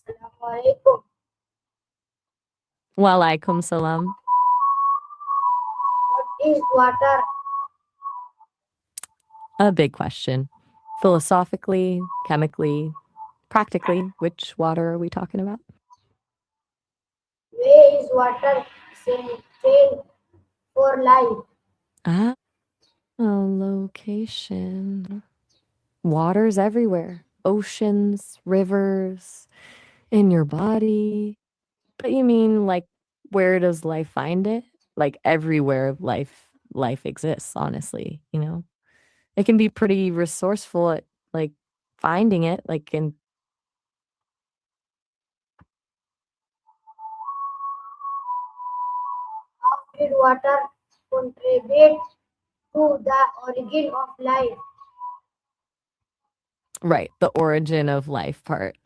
Assalamualaikum. Walaikum salam. What is water? A big question. Philosophically, chemically, practically, which water are we talking about? Where is water essential for life? Ah, a location. Water's everywhere. Oceans, rivers, in your body. But you mean like where does life find it? Like everywhere life exists, honestly, you know? It can be pretty resourceful at like finding it, like in How did water contribute to the origin of life? right, the origin of life part.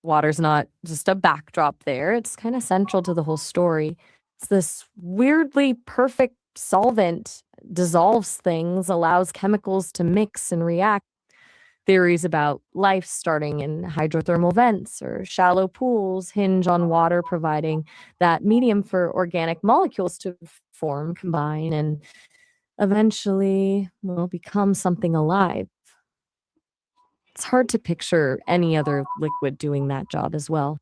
Water's not just a backdrop there. It's kind of central to the whole story. It's this weirdly perfect solvent, dissolves things, allows chemicals to mix and react. Theories about life starting in hydrothermal vents or shallow pools hinge on water providing that medium for organic molecules to form, combine, and eventually, well, become something alive. It's hard to picture any other liquid doing that job as well.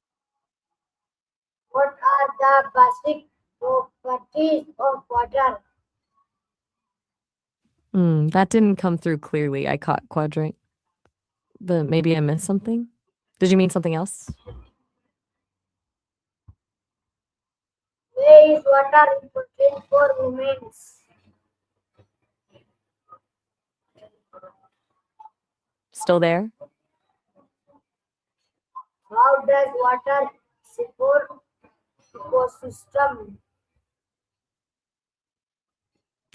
What are the basic properties of water? That didn't come through clearly. I caught quadrant, but maybe I missed something. Did you mean something else? Where is water important for humans? Still there? How does water support ecosystem?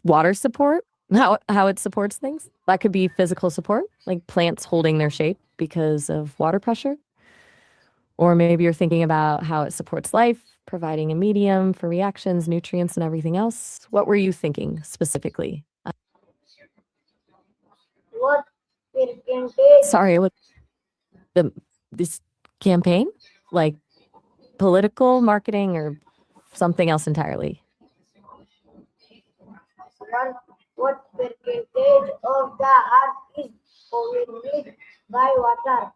Water support? How it supports things? That could be physical support, like plants holding their shape because of water pressure. Or maybe you're thinking about how it supports life, providing a medium for reactions, nutrients, and everything else. What were you thinking specifically? What percentage Sorry, what the this campaign? Like political marketing or something else entirely? one what percentage of the earth is covered by water?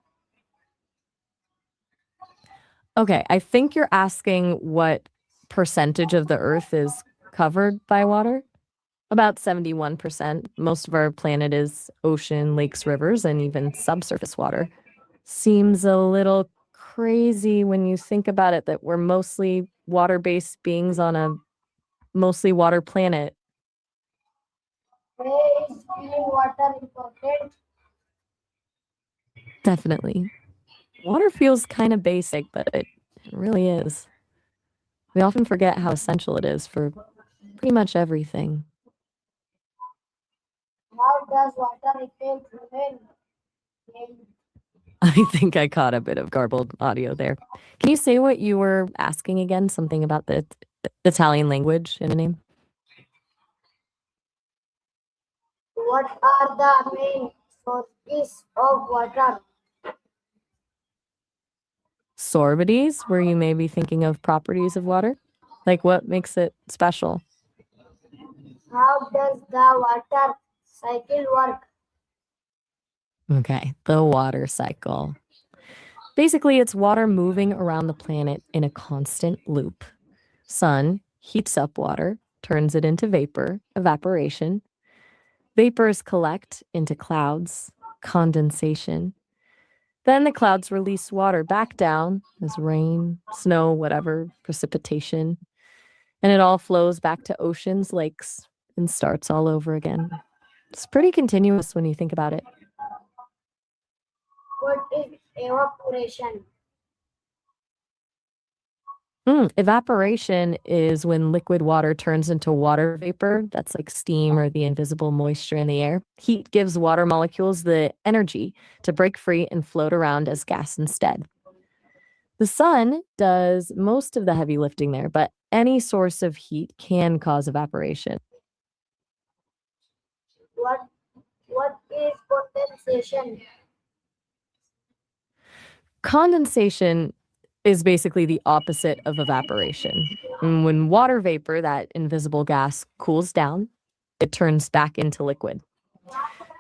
Okay, I think you're asking what percentage of the earth is covered by water? About 71%. Most of our planet is ocean, lakes, rivers, and even subsurface water. Seems a little crazy when you think about it that we're mostly water-based beings on a mostly water planet. Where is clean water important? Definitely. Water feels kind of basic, but it really is. We often forget how essential it is for pretty much everything. How does water affect human health? I think I caught a bit of garbled audio there. Can you say what you were asking again? Something about the Italian language in a name? What are the main sources of water? Sorbities, where you may be thinking of properties of water? Like what makes it special? How does the water cycle work? Okay, the water cycle. Basically, it's water moving around the planet in a constant loop. Sun heats up water, turns it into vapor, evaporation. Vapors collect into clouds, condensation. Then the clouds release water back down as rain, snow, whatever, precipitation. And it all flows back to oceans, lakes, and starts all over again. It's pretty continuous when you think about it. What is evaporation? Evaporation is when liquid water turns into water vapor. That's like steam or the invisible moisture in the air. Heat gives water molecules the energy to break free and float around as gas instead. The sun does most of the heavy lifting there, but any source of heat can cause evaporation. What what is condensation? Condensation is basically the opposite of evaporation. And when water vapor, that invisible gas, cools down, it turns back into liquid.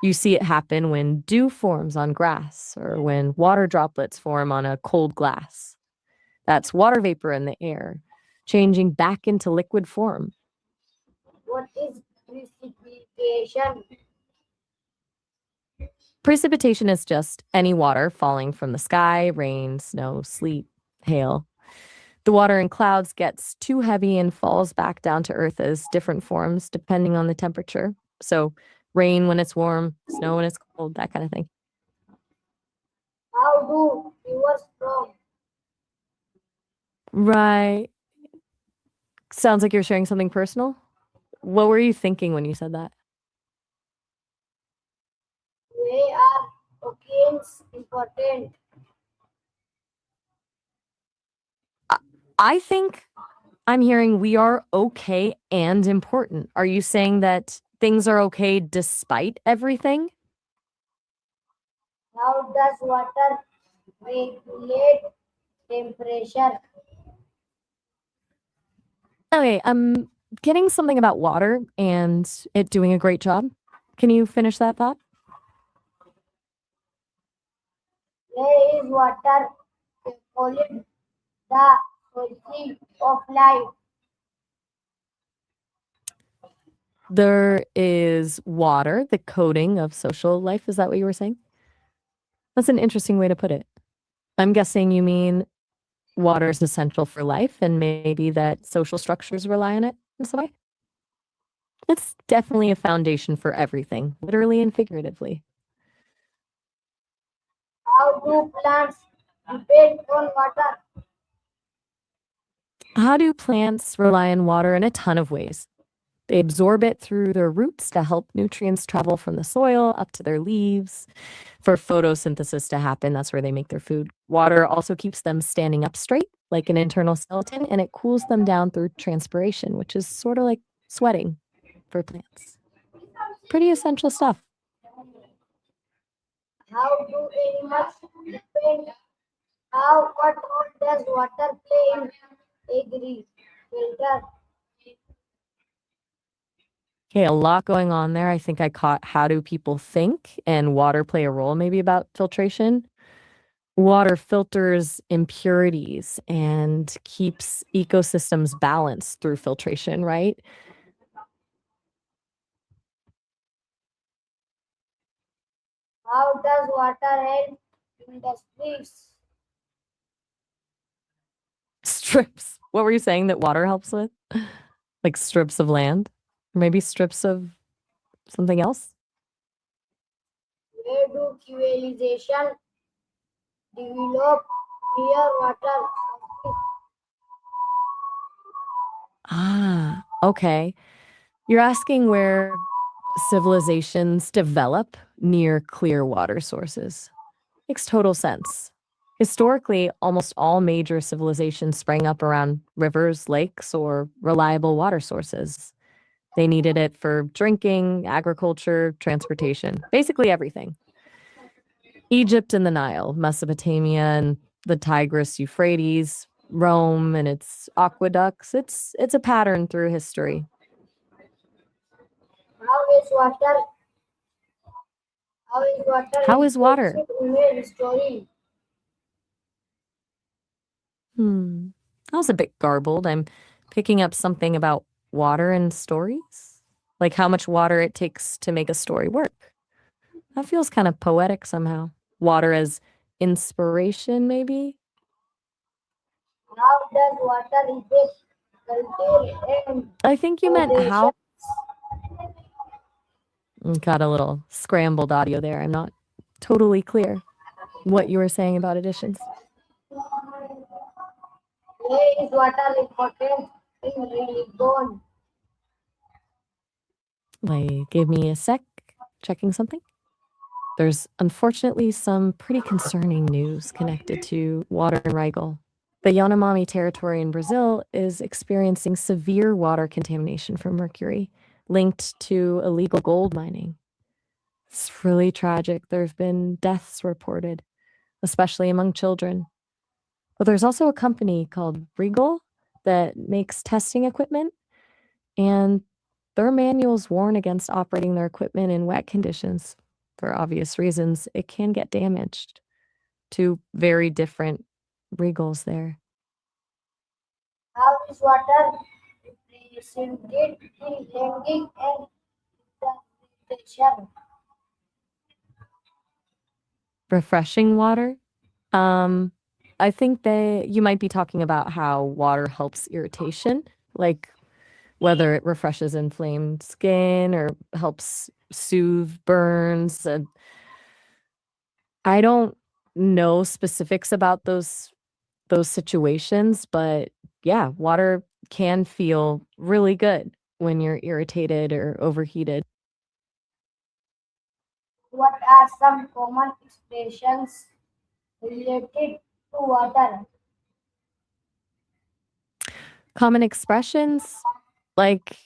You see it happen when dew forms on grass or when water droplets form on a cold glass. That's water vapor in the air, changing back into liquid form. What is precipitation? Precipitation is just any water falling from the sky, rain, snow, sleet, hail. The water in clouds gets too heavy and falls back down to earth as different forms depending on the temperature. So, rain when it's warm, snow when it's cold, that kind of thing. How do rivers from? Right. Sounds like you're sharing something personal. What were you thinking when you said that? Why are oceans important? I think I'm hearing we are okay and important. Are you saying that things are okay despite everything? How does water regulate temperature? Okay, I'm getting something about water and it doing a great job. Can you finish that thought? Where is water solid? The source of life. There is water, the coding of social life. Is that what you were saying? That's an interesting way to put it. I'm guessing you mean water is essential for life and maybe that social structures rely on it in some way. It's definitely a foundation for everything, literally and figuratively. How do plants depend on water? How do plants rely on water? In a ton of ways. They absorb it through their roots to help nutrients travel from the soil up to their leaves. For photosynthesis to happen, that's where they make their food. Water also keeps them standing up straight, like an internal skeleton, and it cools them down through transpiration, which is sort of like sweating for plants. Pretty essential stuff. How do animals depend? What role does water play in agriculture? Okay, a lot going on there. I think I caught how do people think and water play a role, maybe about filtration. Water filters impurities and keeps ecosystems balanced through filtration, right? How does water help industries? Strips. What were you saying that water helps with? Like strips of land? Or maybe strips of something else? Where do civilization develop near water sources? Ah, okay. You're asking where civilizations develop near clear water sources. Makes total sense. Historically, almost all major civilizations sprang up around rivers, lakes, or reliable water sources. They needed it for drinking, agriculture, transportation, basically everything. Egypt and the Nile, Mesopotamia and the Tigris, Euphrates, Rome and its aqueducts. It's a pattern through history. How is water? How is water How is water? influenced human story? Hmm. That was a bit garbled. I'm picking up something about water and stories, like how much water it takes to make a story work. That feels kind of poetic somehow. Water as inspiration, maybe? How does water affect culture and I think you meant tradition? how. Got a little scrambled audio there. I'm not totally clear what you were saying about additions. Why is water important in religion? Like, give me a sec, checking something. There's unfortunately some pretty concerning news connected to water in Rigel. The Yanomami territory in Brazil is experiencing severe water contamination from mercury linked to illegal gold mining. It's really tragic. There have been deaths reported, especially among children. But there's also a company called Regal that makes testing equipment, and their manuals warn against operating their equipment in wet conditions for obvious reasons. It can get damaged. Two very different Regals there. How is water represented in language and interpretation? Refreshing water. Um, I think you might be talking about how water helps irritation, like whether it refreshes inflamed skin or helps soothe burns. I don't know specifics about those situations, but yeah, water can feel really good when you're irritated or overheated. What are some common expressions related to water? Common expressions like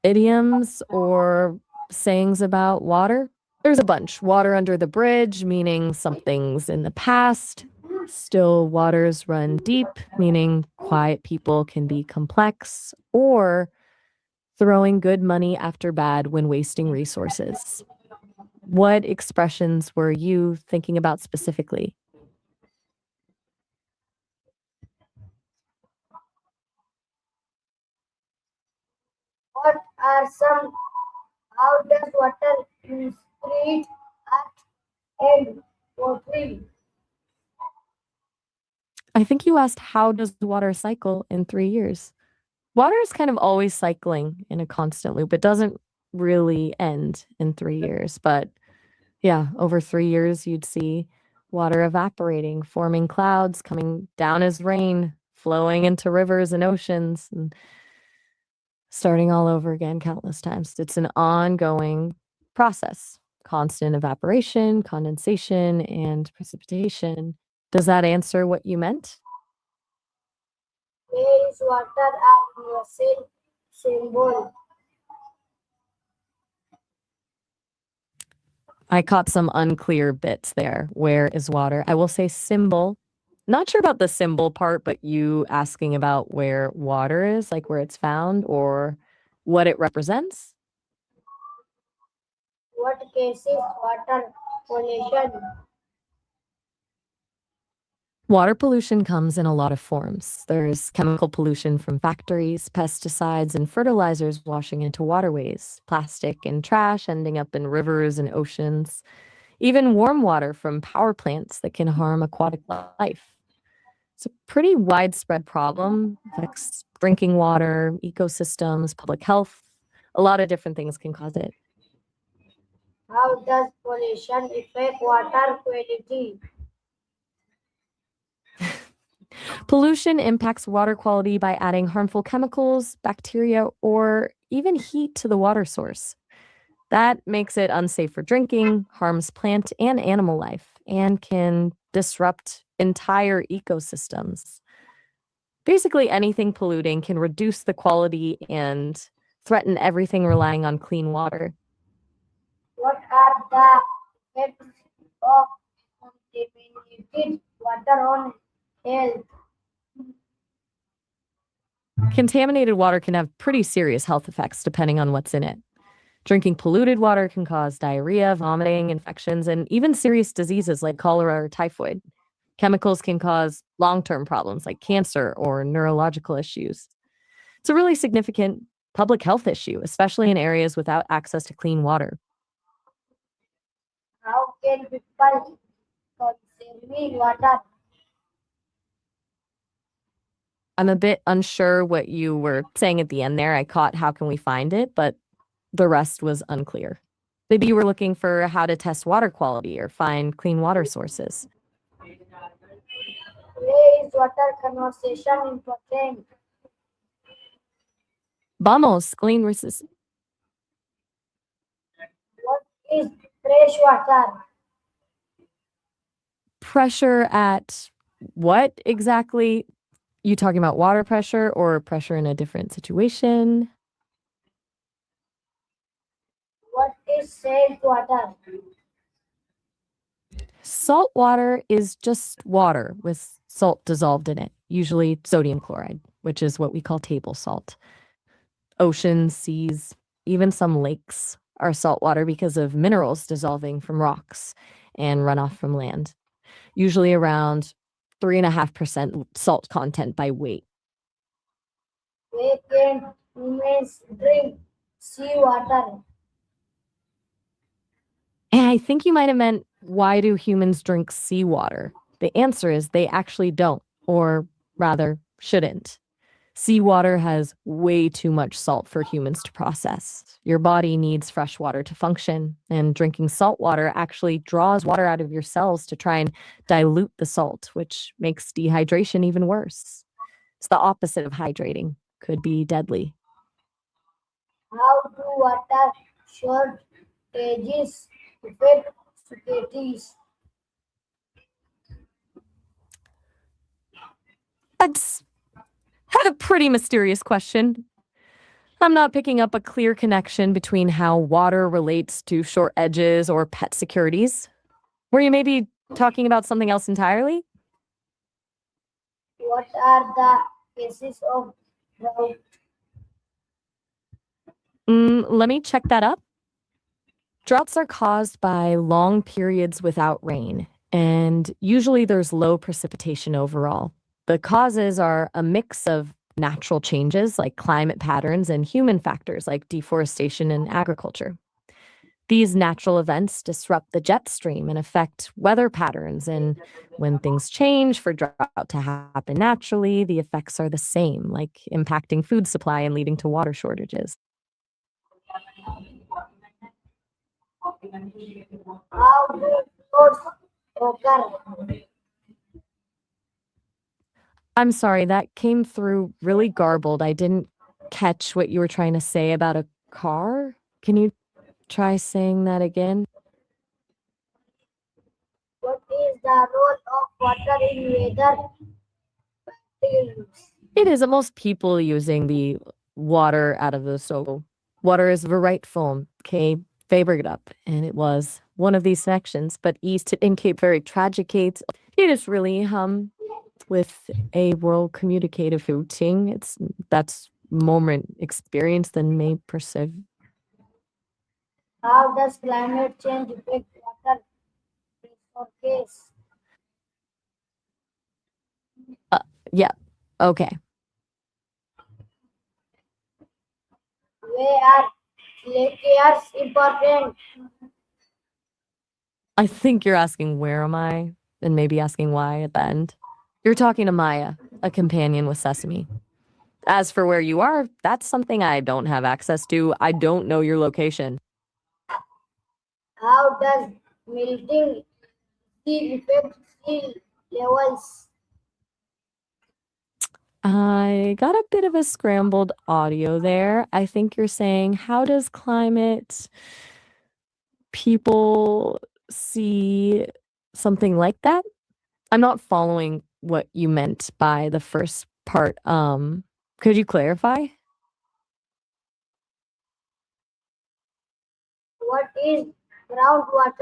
idioms or sayings about water. There's a bunch. Water under the bridge, meaning something's in the past. Still waters run deep, meaning quiet people can be complex. Or throwing good money after bad when wasting resources. What expressions were you thinking about specifically? What are some? How does water inspire art and poetry? I think you asked how does water cycle in 3 years? Water is kind of always cycling in a constant loop. It doesn't really end in 3 years, but yeah, over 3 years, you'd see water evaporating, forming clouds, coming down as rain, flowing into rivers and oceans, and starting all over again countless times. It's an ongoing process, constant evaporation, condensation, and precipitation. Does that answer what you meant? Where is water a universal symbol? I caught some unclear bits there. Where is water? I will say symbol. Not sure about the symbol part, but you asking about where water is, like where it's found or what it represents. What causes water pollution? Water pollution comes in a lot of forms. There's chemical pollution from factories, pesticides, and fertilizers washing into waterways, plastic and trash ending up in rivers and oceans, even warm water from power plants that can harm aquatic life. It's a pretty widespread problem, affects drinking water, ecosystems, public health. A lot of different things can cause it. How does pollution affect water quality? Pollution impacts water quality by adding harmful chemicals, bacteria, or even heat to the water source. That makes it unsafe for drinking, harms plant and animal life, and can disrupt entire ecosystems. Basically, anything polluting can reduce the quality and threaten everything relying on clean water. What are the effects of contaminated water on health? Contaminated water can have pretty serious health effects depending on what's in it. Drinking polluted water can cause diarrhea, vomiting, infections, and even serious diseases like cholera or typhoid. Chemicals can cause long term problems like cancer or neurological issues. It's a really significant public health issue, especially in areas without access to clean water. How can people conserve water? I'm a bit unsure what you were saying at the end there. I caught how can we find it, but the rest was unclear. Maybe you were looking for how to test water quality or find clean water sources. Where is water conservation important? Vamos, clean versus What is fresh water? pressure at what exactly? You talking about water pressure or pressure in a different situation? What is salt water? Salt water is just water with salt dissolved in it, usually sodium chloride, which is what we call table salt. Oceans, seas, even some lakes are saltwater because of minerals dissolving from rocks and runoff from land, usually around 3.5% salt content by weight. Why can't humans drink seawater? And I think you might have meant, why do humans drink seawater? The answer is they actually don't, or rather, shouldn't. Seawater has way too much salt for humans to process. Your body needs fresh water to function, and drinking salt water actually draws water out of your cells to try and dilute the salt, which makes dehydration even worse. It's the opposite of hydrating, could be deadly. How do water shortages affect societies? That's a pretty mysterious question. I'm not picking up a clear connection between how water relates to short edges or pet securities. Were you maybe talking about something else entirely? What are the cases of drought? Let me check that up. Droughts are caused by long periods without rain, and usually there's low precipitation overall. The causes are a mix of natural changes like climate patterns and human factors like deforestation and agriculture. These natural events disrupt the jet stream and affect weather patterns. And when things change for drought to happen naturally, the effects are the same, like impacting food supply and leading to water shortages. How do floods occur? I'm sorry, that came through really garbled. I didn't catch what you were trying to say about a car. Can you try saying that again? What is the role of water in weather patterns? It isn't most people using the water out of the so water is right form, okay, favorite up, and it was one of these sections, but east in Cape very tragicates. It is really with a world communicative routine. That's moment experience than may perceive. How does climate change affect water resources? Yeah. Okay. Why are glaciers important? I think you're asking where am I, and maybe asking why at the end. You're talking to Maya, a companion with Sesame. As for where you are, that's something I don't have access to. I don't know your location. How does melting sea affect sea levels? I got a bit of a scrambled audio there. I think you're saying, how does climate people see something like that? I'm not following what you meant by the first part. Could you clarify? What is groundwater?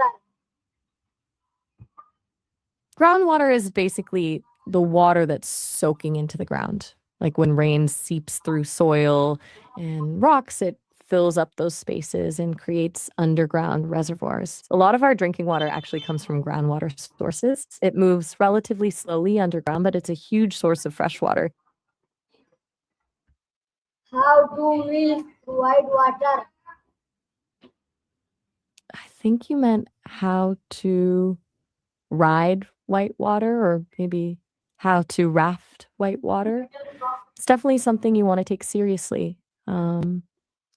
Groundwater is basically the water that's soaking into the ground. Like when rain seeps through soil and rocks, it fills up those spaces and creates underground reservoirs. A lot of our drinking water actually comes from groundwater sources. It moves relatively slowly underground, but it's a huge source of fresh water. How do we provide water? I think you meant how to ride whitewater, or maybe how to raft whitewater. It's definitely something you want to take seriously. You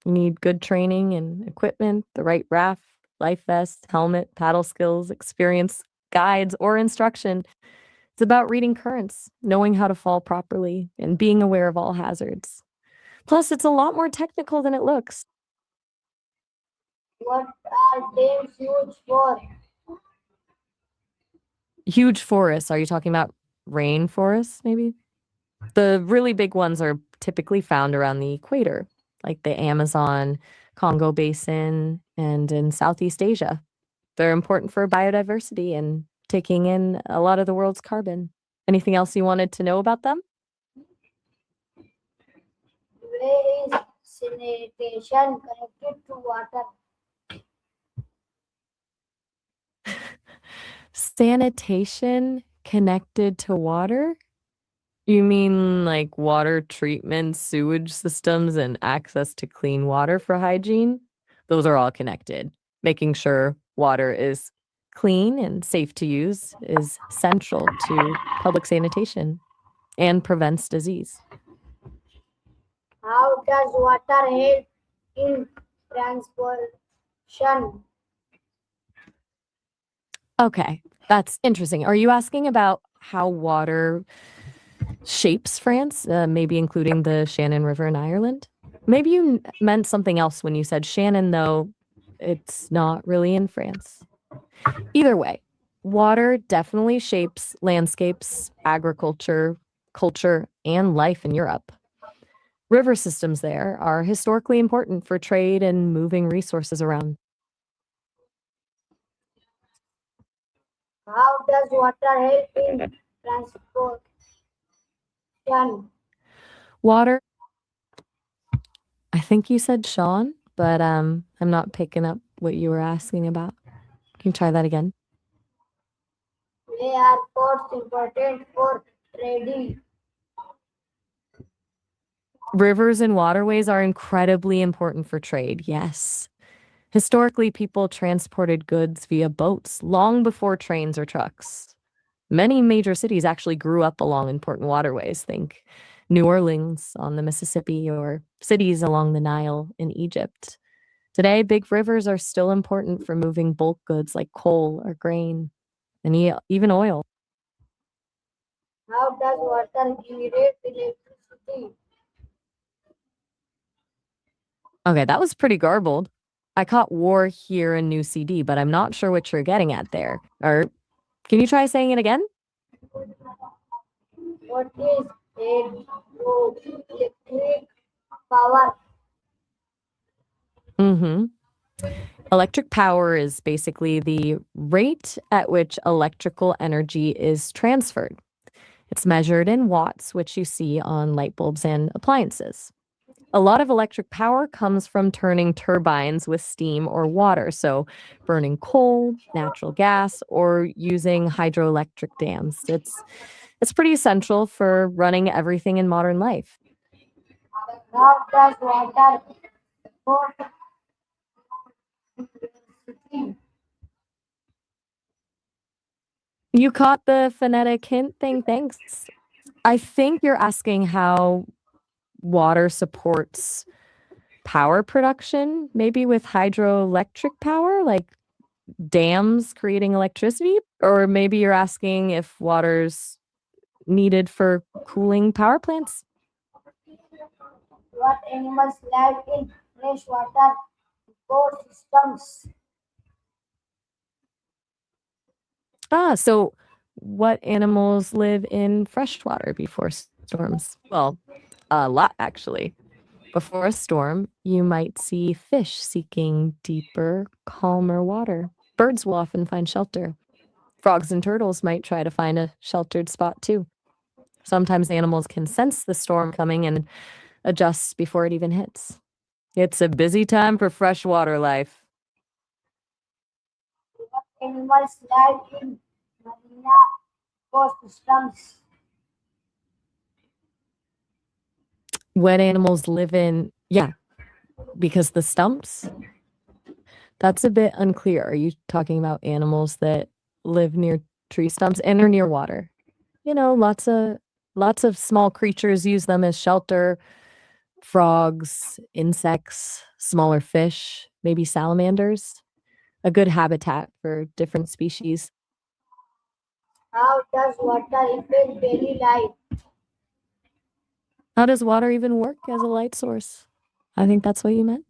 need good training and equipment, the right raft, life vest, helmet, paddle skills, experience, guides, or instruction. It's about reading currents, knowing how to fall properly, and being aware of all hazards. Plus, it's a lot more technical than it looks. What are dams used for? Huge forests. Are you talking about rainforests, maybe? The really big ones are typically found around the equator, like the Amazon, Congo Basin, and in Southeast Asia. They're important for biodiversity and taking in a lot of the world's carbon. Anything else you wanted to know about them? Where is sanitation connected to water? Sanitation connected to water? You mean like water treatment, sewage systems, and access to clean water for hygiene? Those are all connected. Making sure water is clean and safe to use is central to public sanitation and prevents disease. How does water help in transportation? Okay, that's interesting. Are you asking about how water shapes France, maybe including the Shannon River in Ireland? Maybe you meant something else when you said Shannon, though it's not really in France. Either way, water definitely shapes landscapes, agriculture, culture, and life in Europe. River systems there are historically important for trade and moving resources around. How does water help in transportation? Water, I think you said Sean, but I'm not picking up what you were asking about. Can you try that again? Why are ports important for trading? Rivers and waterways are incredibly important for trade, yes. Historically, people transported goods via boats long before trains or trucks. Many major cities actually grew up along important waterways. Think New Orleans on the Mississippi or cities along the Nile in Egypt. Today, big rivers are still important for moving bulk goods like coal or grain and even oil. How does water generate electricity? Okay, that was pretty garbled. I caught war here in New CD, but I'm not sure what you're getting at there. Or can you try saying it again? What is hydroelectric power? Mm-hmm. Electric power is basically the rate at which electrical energy is transferred. It's measured in watts, which you see on light bulbs and appliances. A lot of electric power comes from turning turbines with steam or water, so burning coal, natural gas, or using hydroelectric dams. It's pretty essential for running everything in modern life. How does water support biodiversity? You caught the phonetic hint thing, thanks. I think you're asking how water supports power production, maybe with hydroelectric power, like dams creating electricity? Or maybe you're asking if water's needed for cooling power plants? What animals live in freshwater ecosystems? So what animals live in freshwater before storms? Well, a lot actually. Before a storm, you might see fish seeking deeper, calmer water. Birds will often find shelter. Frogs and turtles might try to find a sheltered spot too. Sometimes animals can sense the storm coming and adjust before it even hits. It's a busy time for freshwater life. What animals live in marine ecosystems? What animals live in, yeah, because the stumps, that's a bit unclear. Are you talking about animals that live near tree stumps and are near water? You know, lots of small creatures use them as shelter. Frogs, insects, smaller fish, maybe salamanders. A good habitat for different species. How does water affect daily life? How does water even work as a light source? I think that's what you meant.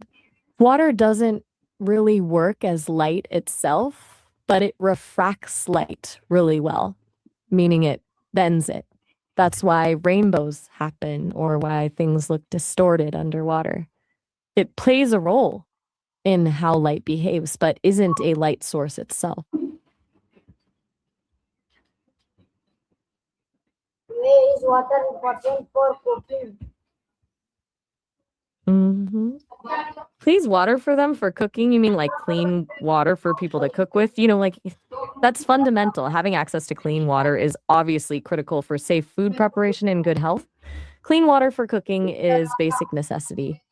Water doesn't really work as light itself, but it refracts light really well, meaning it bends it. That's why rainbows happen or why things look distorted underwater. It plays a role in how light behaves, but isn't a light source itself. Is water important for cooking? Hmm. Please water for them for cooking. You mean like clean water for people to cook with? Like that's fundamental. Having access to clean water is obviously critical for safe food preparation and good health. Clean water for cooking is basic necessity.